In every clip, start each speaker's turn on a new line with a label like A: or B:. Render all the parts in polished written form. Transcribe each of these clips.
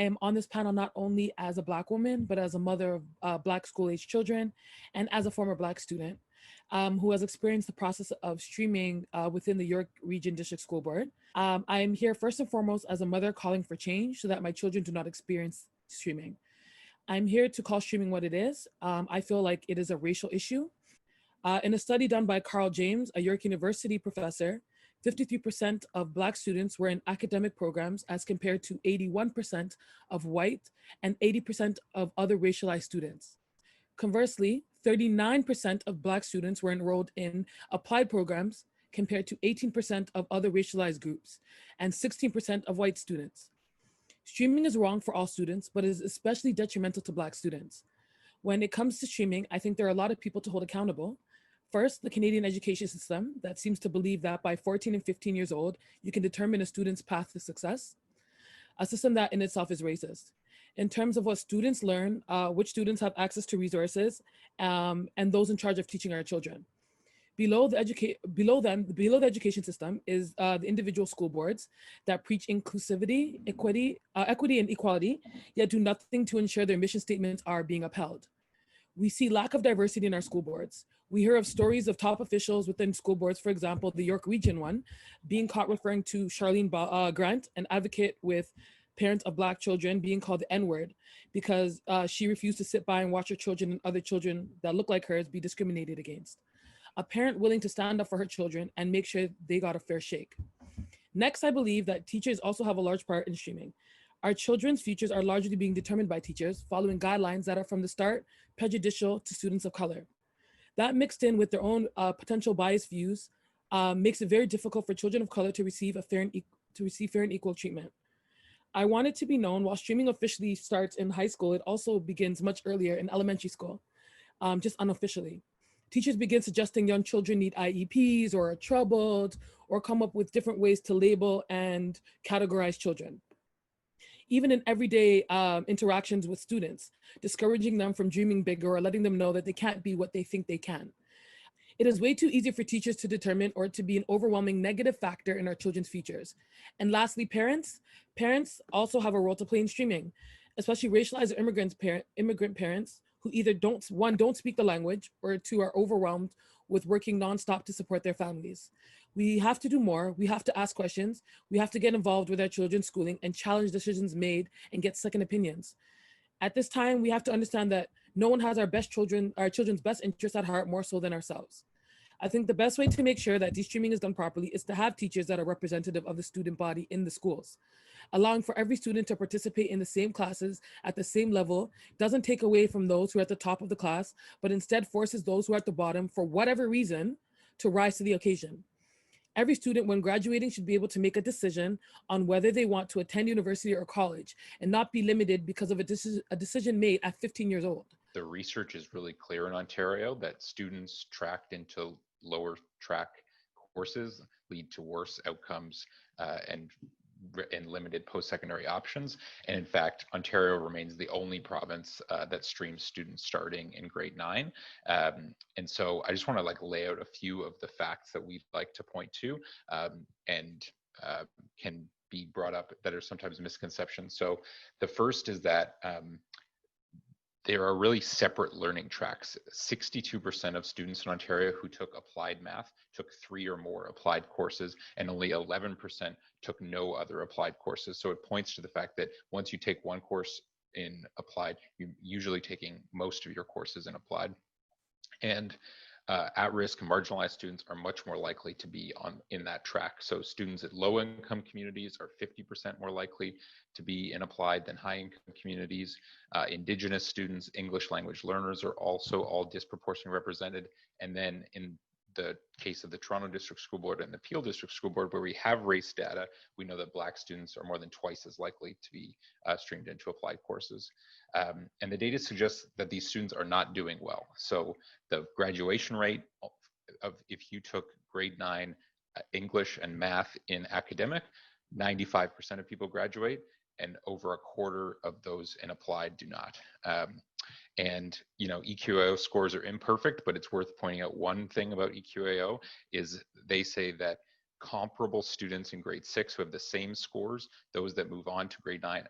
A: am on this panel not only as a Black woman, but as a mother of Black school-age children and as a former Black student who has experienced the process of streaming within the York Region District School Board. I am here first and foremost as a mother calling for change so that my children do not experience streaming. I'm here to call streaming what it is. I feel like it is a racial issue. In a study done by Carl James, a York University professor, 53% of Black students were in academic programs as compared to 81% of white and 80% of other racialized students. Conversely, 39% of Black students were enrolled in applied programs compared to 18% of other racialized groups and 16% of white students. Streaming is wrong for all students, but is especially detrimental to Black students. When it comes to streaming, I think there are a lot of people to hold accountable. First, the Canadian education system that seems to believe that by 14 and 15 years old, you can determine a student's path to success, a system that in itself is racist. In terms of what students learn, which students have access to resources, and those in charge of teaching our children. Below the education system is the individual school boards that preach inclusivity, equity, and equality, yet do nothing to ensure their mission statements are being upheld. We see lack of diversity in our school boards. We hear of stories of top officials within school boards, for example, the York Region one, being caught referring to Charlene Grant, an advocate with parents of Black children, being called the N-word because she refused to sit by and watch her children and other children that look like hers be discriminated against. A parent willing to stand up for her children and make sure they got a fair shake. Next, I believe that teachers also have a large part in streaming. Our children's futures are largely being determined by teachers, following guidelines that are from the start prejudicial to students of color. That mixed in with their own potential biased views makes it very difficult for children of color to receive fair and equal treatment. I want it to be known while streaming officially starts in high school, it also begins much earlier in elementary school, just unofficially. Teachers begin suggesting young children need IEPs or are troubled or come up with different ways to label and categorize children. Even in everyday interactions with students, discouraging them from dreaming bigger or letting them know that they can't be what they think they can. It is way too easy for teachers to determine or to be an overwhelming negative factor in our children's futures. And lastly, parents also have a role to play in streaming, especially racialized or immigrant parents who either don't speak the language, or two, are overwhelmed with working nonstop to support their families. We have to do more. We have to ask questions. We have to get involved with our children's schooling and challenge decisions made and get second opinions. At this time, we have to understand that no one has our children's best interests at heart more so than ourselves. I think the best way to make sure that de-streaming is done properly is to have teachers that are representative of the student body in the schools. Allowing for every student to participate in the same classes at the same level doesn't take away from those who are at the top of the class, but instead forces those who are at the bottom, for whatever reason, to rise to the occasion. Every student when graduating should be able to make a decision on whether they want to attend university or college and not be limited because of a decision made at 15 years old.
B: The research is really clear in Ontario that students tracked into lower track courses lead to worse outcomes and limited post-secondary options. And in fact, Ontario remains the only province that streams students starting in grade 9. And so I just want to lay out a few of the facts that we'd like to point to and can be brought up that are sometimes misconceptions. So the first is that there are really separate learning tracks. 62% of students in Ontario who took applied math took 3 or more applied courses, and only 11% took no other applied courses. So it points to the fact that once you take one course in applied, you're usually taking most of your courses in applied. And at-risk and marginalized students are much more likely to be in that track. So students at low-income communities are 50% more likely to be in applied than high-income communities. Indigenous students, English language learners are also all disproportionately represented. And then in the case of the Toronto District School Board and the Peel District School Board, where we have race data, we know that Black students are more than twice as likely to be streamed into applied courses. And the data suggests that these students are not doing well. So the graduation rate of if you took grade 9 English and math in academic, 95% of people graduate, and over a quarter of those in applied do not. And EQAO scores are imperfect, but it's worth pointing out one thing about EQAO is they say that comparable students in grade 6 who have the same scores, those that move on to grade 9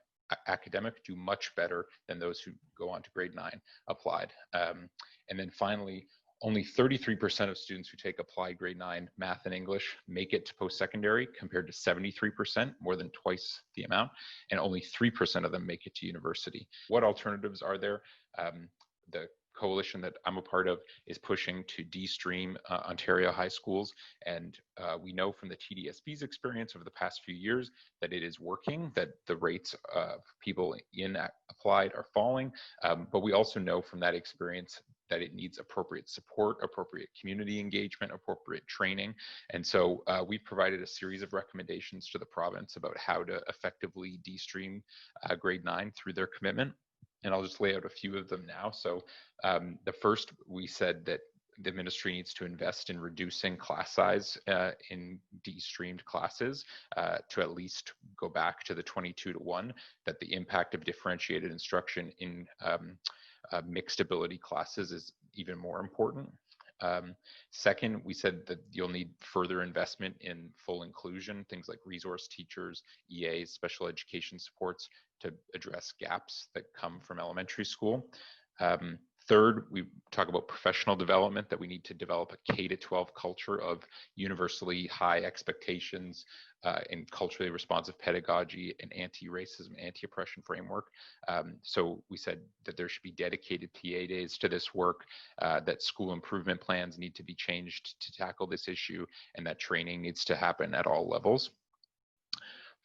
B: academic do much better than those who go on to grade 9 applied. And then finally, only 33% of students who take applied grade 9 math and English make it to post-secondary, compared to 73%, more than twice the amount, and only 3% of them make it to university. What alternatives are there? The coalition that I'm a part of is pushing to de-stream Ontario high schools, and we know from the TDSB's experience over the past few years that it is working, that the rates of people in applied are falling, but we also know from that experience that it needs appropriate support, appropriate community engagement, appropriate training. And so we've provided a series of recommendations to the province about how to effectively de-stream grade 9 through their commitment. And I'll just lay out a few of them now. So the first, we said that the ministry needs to invest in reducing class size in de-streamed classes to at least go back to the 22-to-1, that the impact of differentiated instruction in mixed ability classes is even more important. Second, we said that you'll need further investment in full inclusion, things like resource teachers, EAs, special education supports, to address gaps that come from elementary school. Third, we talk about professional development, that we need to develop a K-12 culture of universally high expectations and culturally responsive pedagogy and anti-racism, anti-oppression framework. So we said that there should be dedicated PA days to this work, that school improvement plans need to be changed to tackle this issue, and that training needs to happen at all levels.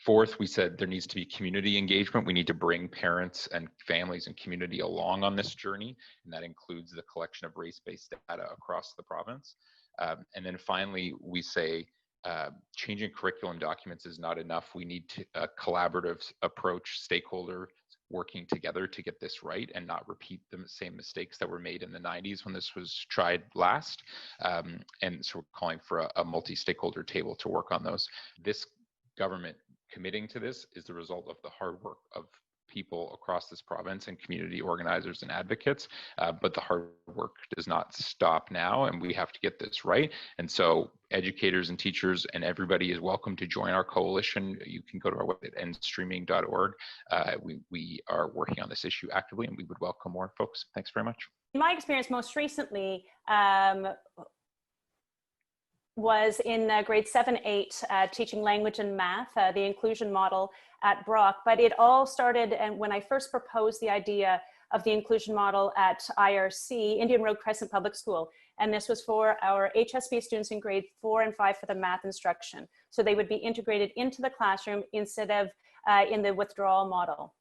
B: Fourth, we said there needs to be community engagement. We need to bring parents and families and community along on this journey, and that includes the collection of race-based data across the province. And then finally, we say changing curriculum documents is not enough. We need a collaborative approach, stakeholder working together to get this right and not repeat the same mistakes that were made in the 90s when this was tried last. And so we're calling for a multi-stakeholder table to work on those. This government committing to this is the result of the hard work of people across this province and community organizers and advocates, but the hard work does not stop now, and we have to get this right. And so educators and teachers and everybody is welcome to join our coalition. You can go to our website, endstreaming.org. We are working on this issue actively, and we would welcome more folks. Thanks very much.
C: In my experience, most recently, was in grade 7, 8, teaching language and math, the inclusion model at Brock. But it all started when I first proposed the idea of the inclusion model at IRC, Indian Road Crescent Public School. And this was for our HSB students in grade 4 and 5 for the math instruction. So they would be integrated into the classroom instead of in the withdrawal model.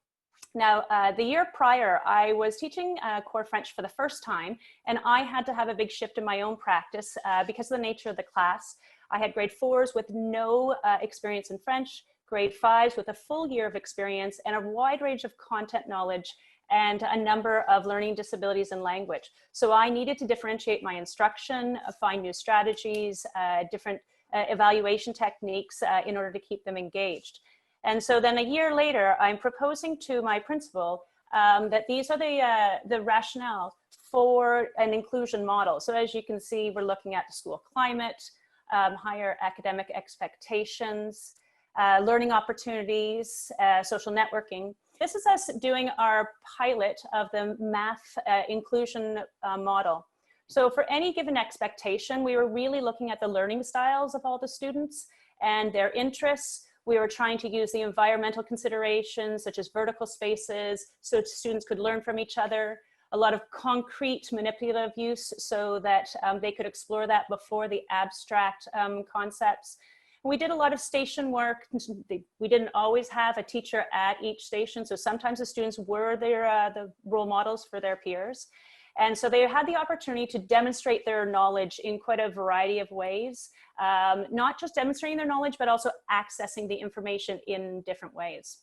C: Now, the year prior, I was teaching core French for the first time, and I had to have a big shift in my own practice because of the nature of the class. I had grade 4s with no experience in French, grade 5s with a full year of experience, and a wide range of content knowledge and a number of learning disabilities in language. So I needed to differentiate my instruction, find new strategies, different evaluation techniques in order to keep them engaged. And so then a year later, I'm proposing to my principal that these are the rationale for an inclusion model. So as you can see, we're looking at the school climate, higher academic expectations, learning opportunities, social networking. This is us doing our pilot of the math inclusion model. So for any given expectation, we were really looking at the learning styles of all the students and their interests. We were trying to use the environmental considerations, such as vertical spaces, so students could learn from each other. A lot of concrete manipulative use so that they could explore that before the abstract concepts. We did a lot of station work. We didn't always have a teacher at each station, so sometimes the students were the role models for their peers. And so they had the opportunity to demonstrate their knowledge in quite a variety of ways, not just demonstrating their knowledge, but also accessing the information in different ways.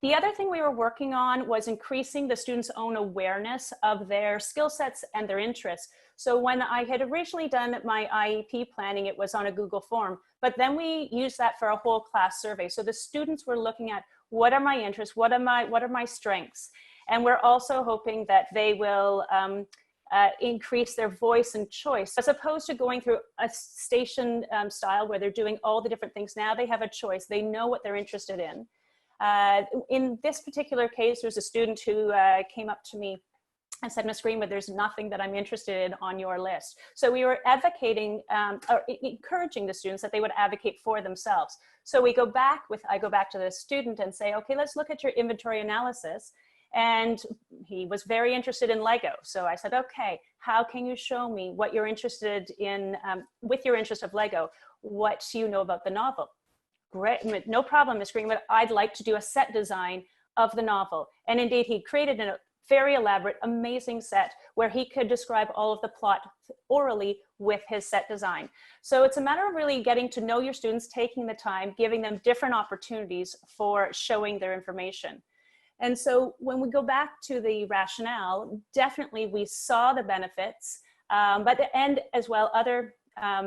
C: The other thing we were working on was increasing the students' own awareness of their skill sets and their interests. So when I had originally done my IEP planning, it was on a Google form, but then we used that for a whole class survey. So the students were looking at, what are my interests? What are my strengths? And we're also hoping that they will increase their voice and choice. As opposed to going through a station style where they're doing all the different things, now they have a choice. They know what they're interested in. In this particular case, there's a student who came up to me and said, Ms. Greenwood, there's nothing that I'm interested in on your list. So we were advocating or encouraging the students that they would advocate for themselves. So I go back to the student and say, okay, let's look at your inventory analysis. And he was very interested in Lego. So I said, okay, how can you show me what you're interested in with your interest of Lego? What do you know about the novel? Great, no problem, Ms. Greenwood. I'd like to do a set design of the novel. And indeed, he created a very elaborate, amazing set where he could describe all of the plot orally with his set design. So it's a matter of really getting to know your students, taking the time, giving them different opportunities for showing their information. And so when we go back to the rationale, definitely we saw the benefits, and as well other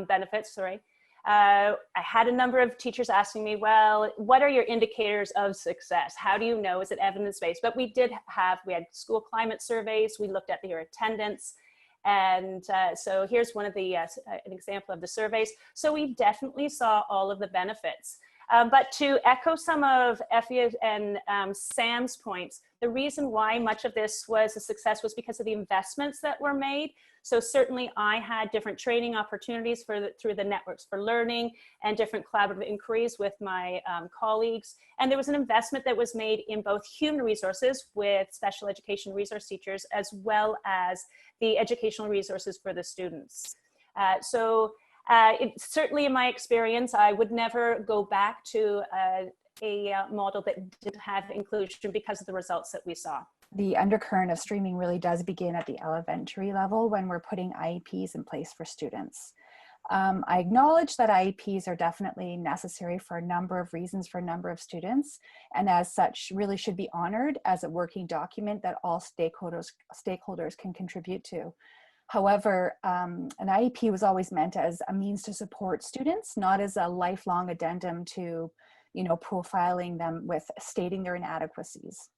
C: benefits, sorry. I had a number of teachers asking me, well, what are your indicators of success? How do you know? Is it evidence-based? But we had school climate surveys. We looked at their attendance. And so here's one of the, an example of the surveys. So we definitely saw all of the benefits. But to echo some of Efia and Sam's points, the reason why much of this was a success was because of the investments that were made. So certainly I had different training opportunities through the networks for learning and different collaborative inquiries with my colleagues. And there was an investment that was made in both human resources with special education resource teachers, as well as the educational resources for the students. Certainly in my experience, I would never go back to a model that didn't have inclusion because of the results that we saw.
D: The undercurrent of streaming really does begin at the elementary level when we're putting IEPs in place for students. I acknowledge that IEPs are definitely necessary for a number of reasons for a number of students, and as such really should be honored as a working document that all stakeholders can contribute to. However, an IEP was always meant as a means to support students, not as a lifelong addendum to, profiling them with stating their inadequacies.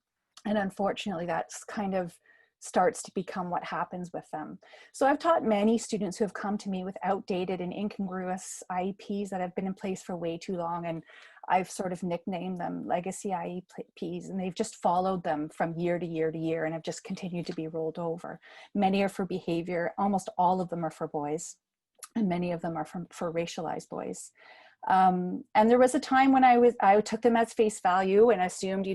D: And unfortunately, that's kind of starts to become what happens with them. So I've taught many students who have come to me with outdated and incongruous IEPs that have been in place for way too long. And I've sort of nicknamed them legacy IEPs, and they've just followed them from year to year to year and have just continued to be rolled over. Many are for behavior, almost all of them are for boys, and many of them are for racialized boys. And there was a time when I took them as face value and assumed,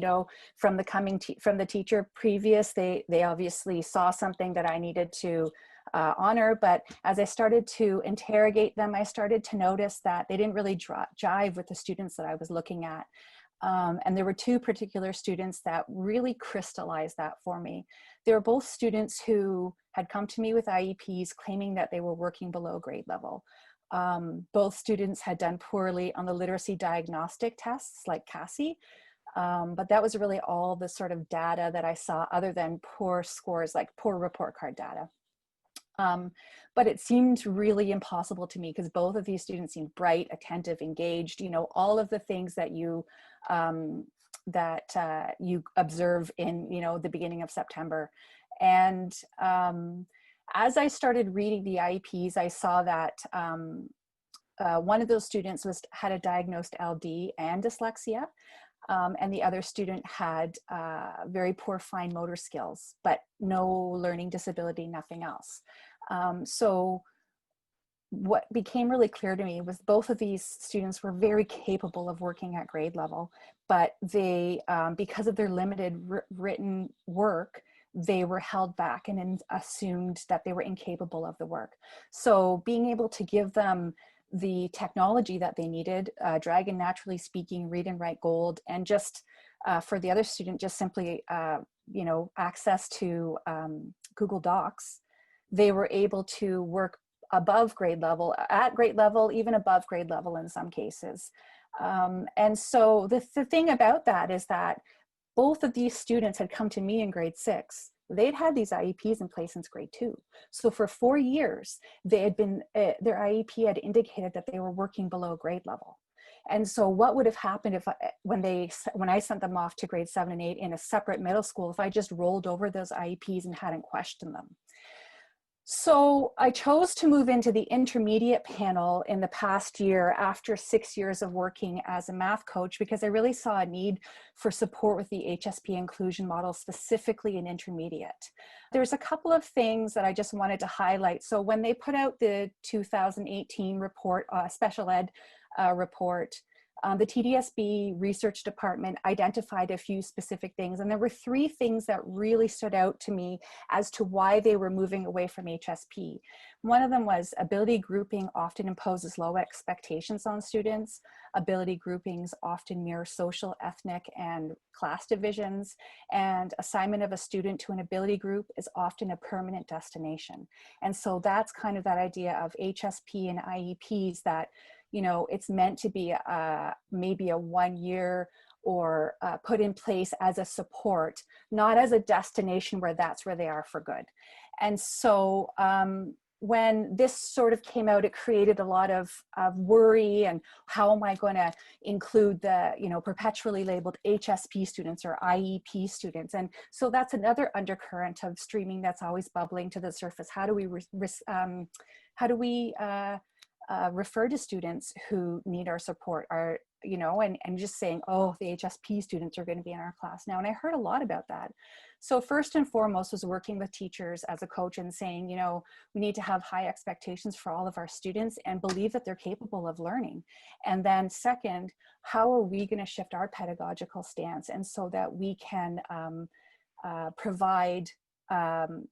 D: from the teacher previous, they obviously saw something that I needed to honor. But as I started to interrogate them, I started to notice that they didn't really jive with the students that I was looking at. And there were two particular students that really crystallized that for me. They were both students who had come to me with IEPs claiming that they were working below grade level. Both students had done poorly on the literacy diagnostic tests like CASI, but that was really all the sort of data that I saw other than poor scores, like poor report card data. But it seemed really impossible to me because both of these students seemed bright, attentive, engaged, all of the things that you observe in, the beginning of September. And as I started reading the IEPs, I saw that one of those students had a diagnosed LD and dyslexia, and the other student had very poor fine motor skills, but no learning disability, nothing else. So what became really clear to me was both of these students were very capable of working at grade level, but they, because of their limited written work, they were held back and assumed that they were incapable of the work. So being able to give them the technology that they needed, Dragon Naturally Speaking, Read and Write Gold, and just for the other student, just simply, access to Google Docs, they were able to work above grade level, at grade level, even above grade level in some cases. And so the thing about that is that both of these students had come to me in grade 6. They'd had these IEPs in place since grade 2. So for 4 years, they had been, their IEP had indicated that they were working below grade level. And so what would have happened if when I sent them off to grade 7 and 8 in a separate middle school, if I just rolled over those IEPs and hadn't questioned them? So I chose to move into the intermediate panel in the past year after 6 years of working as a math coach, because I really saw a need for support with the HSP inclusion model, specifically in intermediate. There's a couple of things that I just wanted to highlight. So when they put out the 2018 report, special ed report, the TDSB research department identified a few specific things, and there were 3 things that really stood out to me as to why they were moving away from HSP. One of them was ability grouping often imposes low expectations on students. Ability groupings often mirror social, ethnic, and class divisions, and assignment of a student to an ability group is often a permanent destination. And so that's kind of that idea of HSP and IEPs that, you know, it's meant to be maybe a 1 year or put in place as a support, not as a destination where that's where they are for good. And so when this sort of came out, it created a lot of worry, and how am I going to include the, you know, perpetually labeled HSP students or IEP students? And so that's another undercurrent of streaming that's always bubbling to the surface. How do we refer to students who need our support, are, you know, and just saying, oh, the HSP students are going to be in our class now. And I heard a lot about that. So first and foremost was working with teachers as a coach and saying, you know, we need to have high expectations for all of our students and believe that they're capable of learning. And then second, how are we going to shift our pedagogical stance, and so that we can provide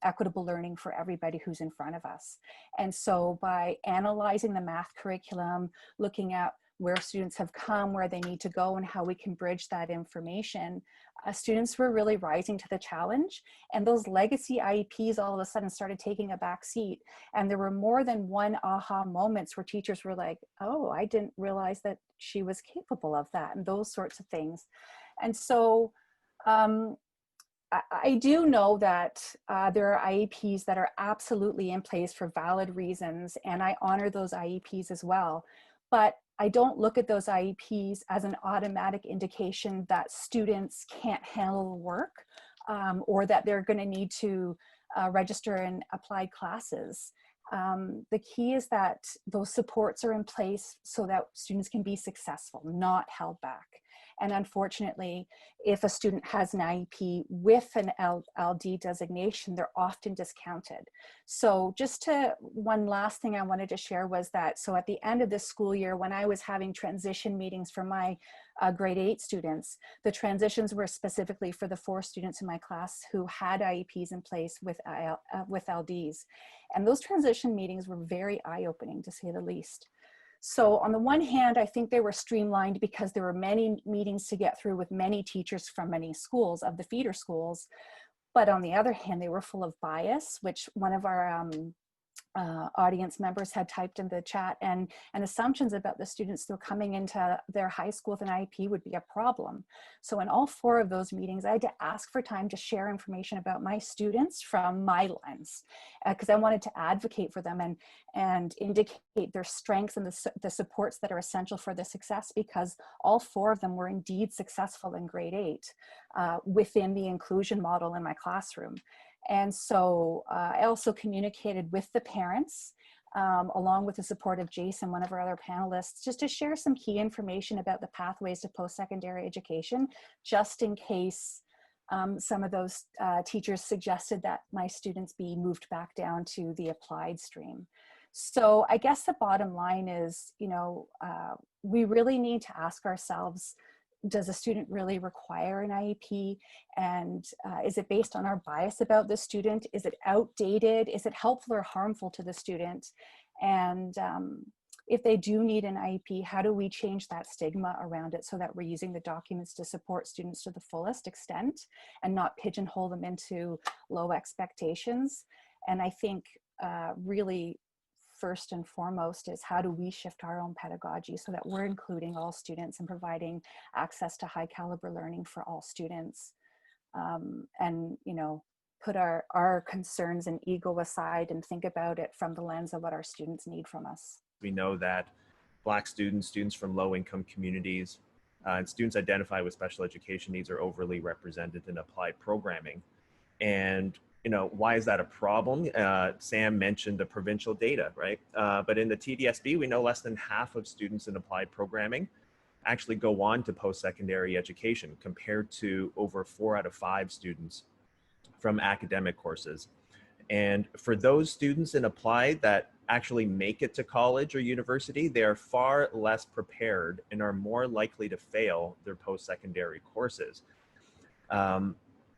D: equitable learning for everybody who's in front of us. And so by analyzing the math curriculum, looking at where students have come, where they need to go, and how we can bridge that information, students were really rising to the challenge. And those legacy IEPs all of a sudden started taking a back seat. And there were more than one aha moments where teachers were like, oh, I didn't realize that she was capable of that, and those sorts of things. And so I do know that there are IEPs that are absolutely in place for valid reasons, and I honor those IEPs as well. But I don't look at those IEPs as an automatic indication that students can't handle the work, or that they're going to need to register in applied classes. The key is that those supports are in place so that students can be successful, not held back. And unfortunately, if a student has an IEP with an LD designation, they're often discounted. So one last thing I wanted to share was that, so at the end of this school year, when I was having transition meetings for my grade 8 students, the transitions were specifically for the 4 students in my class who had IEPs in place with LDs. And those transition meetings were very eye-opening, to say the least. So on the one hand, I think they were streamlined because there were many meetings to get through with many teachers from many schools, of the feeder schools. But on the other hand, they were full of bias, which one of our audience members had typed in the chat, and assumptions about the students who were coming into their high school with an IEP would be a problem. So in all 4 of those meetings, I had to ask for time to share information about my students from my lens, because I wanted to advocate for them and indicate their strengths and the supports that are essential for their success, because all 4 of them were indeed successful in grade 8 within the inclusion model in my classroom. And so I also communicated with the parents, along with the support of Jason, one of our other panelists, just to share some key information about the pathways to post-secondary education, just in case some of those teachers suggested that my students be moved back down to the applied stream. So I guess the bottom line is, you know, we really need to ask ourselves, does a student really require an IEP? And is it based on our bias about the student? Is it outdated? Is it helpful or harmful to the student? And if they do need an IEP, how do we change that stigma around it so that we're using the documents to support students to the fullest extent and not pigeonhole them into low expectations? And I think really, first and foremost is, how do we shift our own pedagogy so that we're including all students and providing access to high caliber learning for all students, and, you know, put our concerns and ego aside and think about it from the lens of what our students need from us.
E: We know that Black students, students from low income communities, and students identified with special education needs are overly represented in applied programming. And why is that a problem? Sam mentioned the provincial data, right? But in the TDSB, we know less than half of students in applied programming actually go on to post-secondary education compared to over 4 out of 5 students from academic courses. And for those students in applied that actually make it to college or university, they are far less prepared and are more likely to fail their post-secondary courses.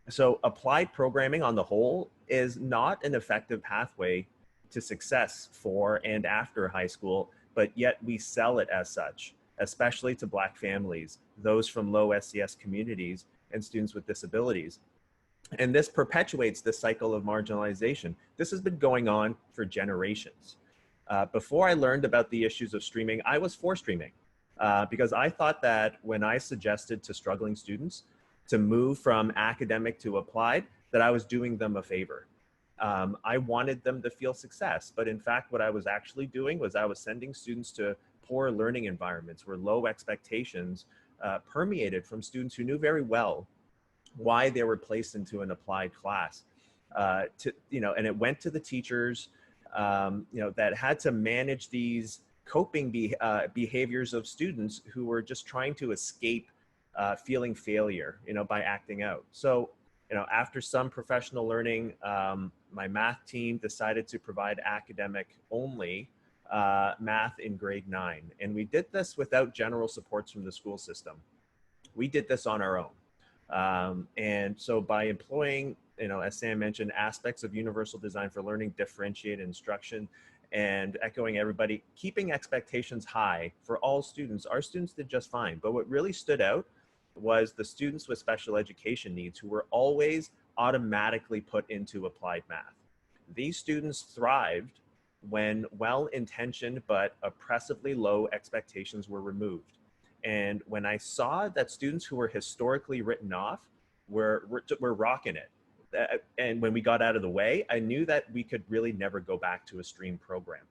E: So applied programming on the whole is not an effective pathway to success for and after high school, but yet we sell it as such, especially to Black families, those from low SES communities, and students with disabilities. And this perpetuates this cycle of marginalization. This has been going on for generations. Before I learned about the issues of streaming, I was for streaming because I thought that when I suggested to struggling students to move from academic to applied, that I was doing them a favor. I wanted them to feel success, but in fact, what I was actually doing was I was sending students to poor learning environments where low expectations permeated from students who knew very well why they were placed into an applied class. And it went to the teachers, that had to manage these coping behaviors of students who were just trying to escape feeling failure, by acting out. So, after some professional learning, my math team decided to provide academic only math in grade 9. And we did this without general supports from the school system. We did this on our own. And so by employing, as Sam mentioned, aspects of universal design for learning, differentiated instruction, and echoing everybody, keeping expectations high for all students, our students did just fine. But what really stood out was the students with special education needs who were always automatically put into applied math. These students thrived when well-intentioned but oppressively low expectations were removed. And when I saw that students who were historically written off were rocking it, and when we got out of the way, I knew that we could really never go back to a stream program.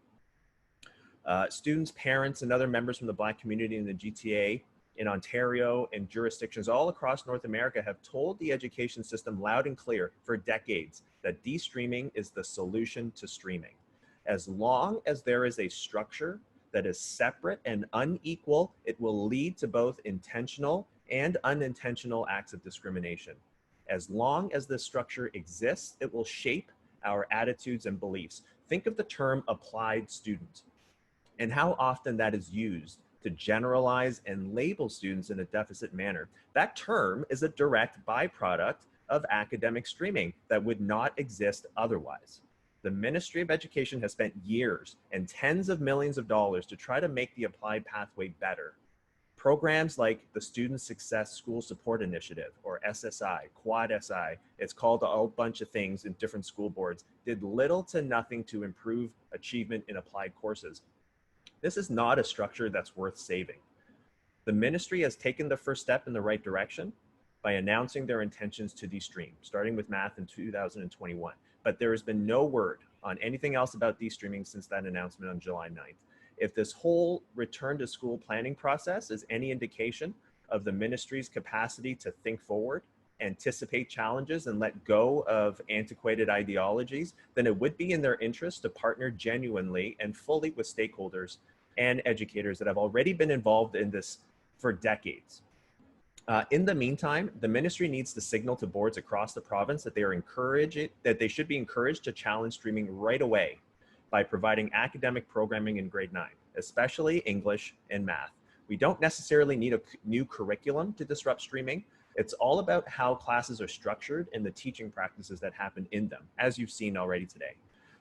E: Students, parents, and other members from the Black community in the GTA, in Ontario, and jurisdictions all across North America have told the education system loud and clear for decades that de-streaming is the solution to streaming. As long as there is a structure that is separate and unequal, it will lead to both intentional and unintentional acts of discrimination. As long as this structure exists, it will shape our attitudes and beliefs. Think of the term applied student and how often that is used to generalize and label students in a deficit manner. That term is a direct byproduct of academic streaming that would not exist otherwise. The Ministry of Education has spent years and tens of millions of dollars to try to make the applied pathway better. Programs like the Student Success School Support Initiative, or SSI, Quad SI, it's called a whole bunch of things in different school boards, did little to nothing to improve achievement in applied courses. This is not a structure that's worth saving. The ministry has taken the first step in the right direction by announcing their intentions to de-stream, starting with math in 2021. But there has been no word on anything else about de-streaming since that announcement on July 9th. If this whole return to school planning process is any indication of the ministry's capacity to think forward, anticipate challenges, and let go of antiquated ideologies, then it would be in their interest to partner genuinely and fully with stakeholders and educators that have already been involved in this for decades. In the meantime, the ministry needs to signal to boards across the province that they should be encouraged to challenge streaming right away by providing academic programming in grade 9, especially English and math. We don't necessarily need a new curriculum to disrupt streaming. It's all about how classes are structured and the teaching practices that happen in them, as you've seen already today.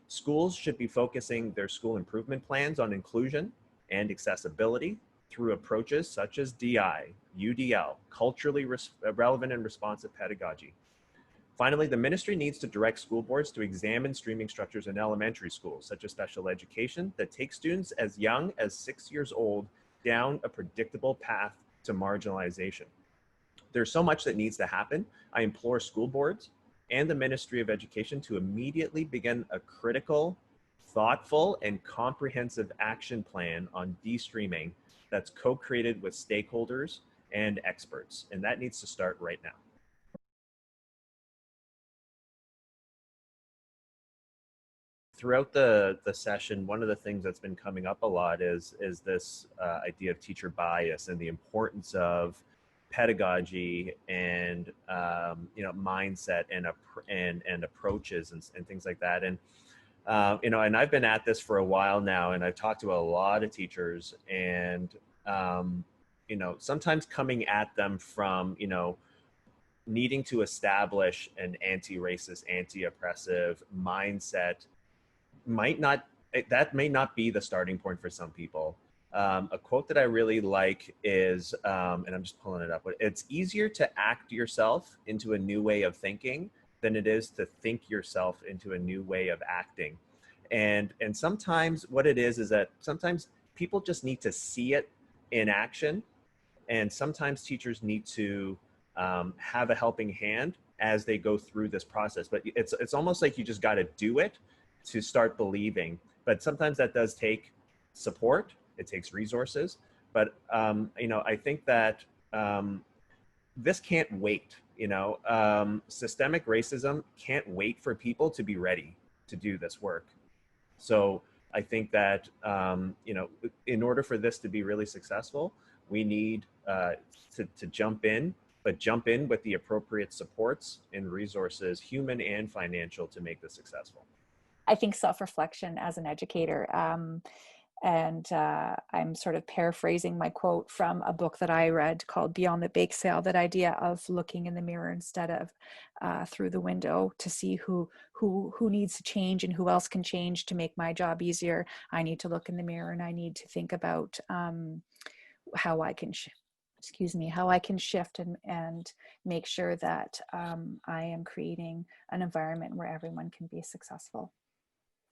E: Schools should be focusing their school improvement plans on inclusion and accessibility through approaches such as DI, UDL, culturally relevant and responsive pedagogy. Finally, the ministry needs to direct school boards to examine streaming structures in elementary schools, such as special education, that take students as young as 6 years old down a predictable path to marginalization. There's so much that needs to happen. I implore school boards and the Ministry of Education to immediately begin a critical, thoughtful, and comprehensive action plan on de-streaming that's co-created with stakeholders and experts. And that needs to start right now. throughout the session, one of the things that's been coming up a lot is this idea of teacher bias and the importance of pedagogy and mindset and approaches and things like that. And and I've been at this for a while now, and I've talked to a lot of teachers, and sometimes coming at them from needing to establish an anti-racist, anti-oppressive mindset may not be the starting point for some people. A quote that I really like is, and I'm just pulling it up, but it's easier to act yourself into a new way of thinking than it is to think yourself into a new way of acting. And sometimes what it is that sometimes people just need to see it in action. And sometimes teachers need to have a helping hand as they go through this process. But it's almost like you just got to do it to start believing. But sometimes that does take support. It takes resources. But I think that this can't wait. Systemic racism can't wait for people to be ready to do this work. So I think that in order for this to be really successful, we need to jump in, but jump in with the appropriate supports and resources, human and financial, to make this successful.
D: I think self-reflection as an educator, and I'm sort of paraphrasing my quote from a book that I read called Beyond the Bake Sale, that idea of looking in the mirror instead of through the window to see who needs to change and who else can change to make my job easier. I need to look in the mirror, and I need to think about how I can shift and make sure that I am creating an environment where everyone can be successful.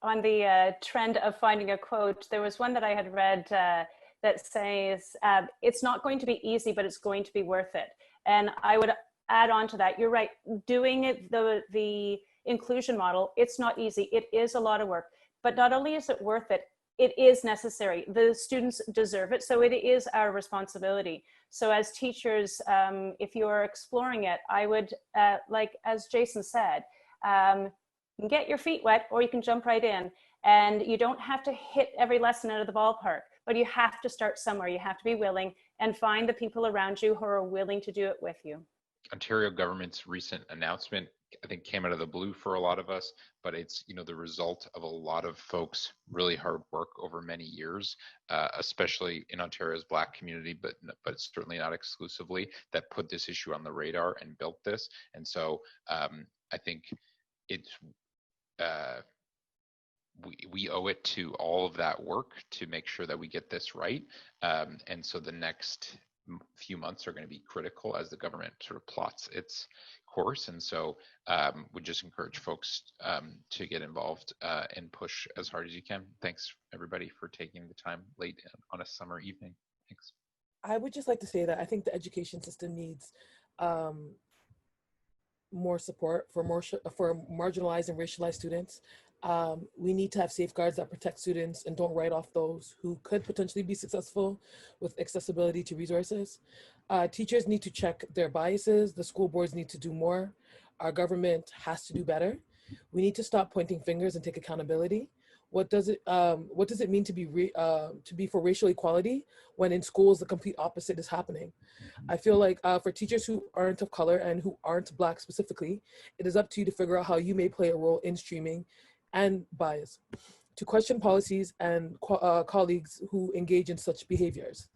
C: On the trend of finding a quote, there was one that I had read that says, it's not going to be easy, but it's going to be worth it. And I would add on to that, you're right, doing it, the inclusion model, it's not easy. It is a lot of work, but not only is it worth it, it is necessary. The students deserve it, so it is our responsibility. So as teachers, if you are exploring it, I would, like as Jason said, you can get your feet wet or you can jump right in, and you don't have to hit every lesson out of the ballpark, but you have to start somewhere. You have to be willing and find the people around you who are willing to do it with you.
B: Ontario government's recent announcement, I think, came out of the blue for a lot of us, but it's the result of a lot of folks' really hard work over many years, especially in Ontario's Black community, but certainly not exclusively, that put this issue on the radar and built this. And so I think it's we owe it to all of that work to make sure that we get this right. And so the next few months are going to be critical as the government sort of plots its course. And so we just encourage folks to get involved and push as hard as you can. Thanks everybody for taking the time late on a summer evening. Thanks.
A: I would just like to say that I think the education system needs more support for marginalized and racialized students. We need to have safeguards that protect students and don't write off those who could potentially be successful with accessibility to resources. Teachers need to check their biases. The school boards need to do more. Our government has to do better. We need to stop pointing fingers and take accountability. What does it mean to be for racial equality when in schools the complete opposite is happening? I feel like for teachers who aren't of color and who aren't Black specifically, it is up to you to figure out how you may play a role in streaming and bias, to question policies and colleagues who engage in such behaviors,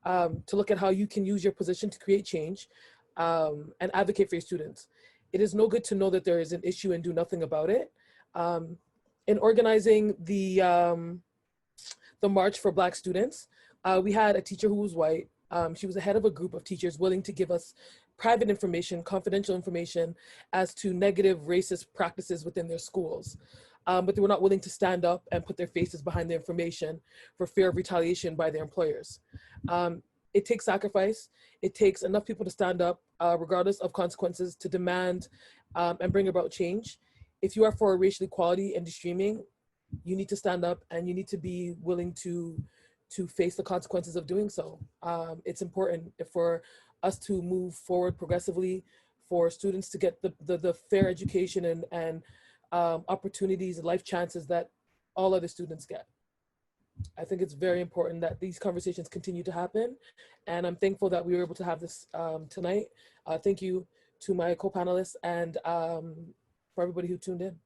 A: to look at how you can use your position to create change and advocate for your students. It is no good to know that there is an issue and do nothing about it. In organizing the March for Black Students, we had a teacher who was white. She was the head of a group of teachers willing to give us private information, confidential information as to negative racist practices within their schools. But they were not willing to stand up and put their faces behind the information for fear of retaliation by their employers. It takes sacrifice. It takes enough people to stand up, regardless of consequences, to demand and bring about change. If you are for racial equality and Destreaming, you need to stand up and you need to be willing to face the consequences of doing so. It's important for us to move forward progressively, for students to get the fair education and opportunities, life chances that all other students get. I think it's very important that these conversations continue to happen. And I'm thankful that we were able to have this tonight. Thank you to my co-panelists and for everybody who tuned in.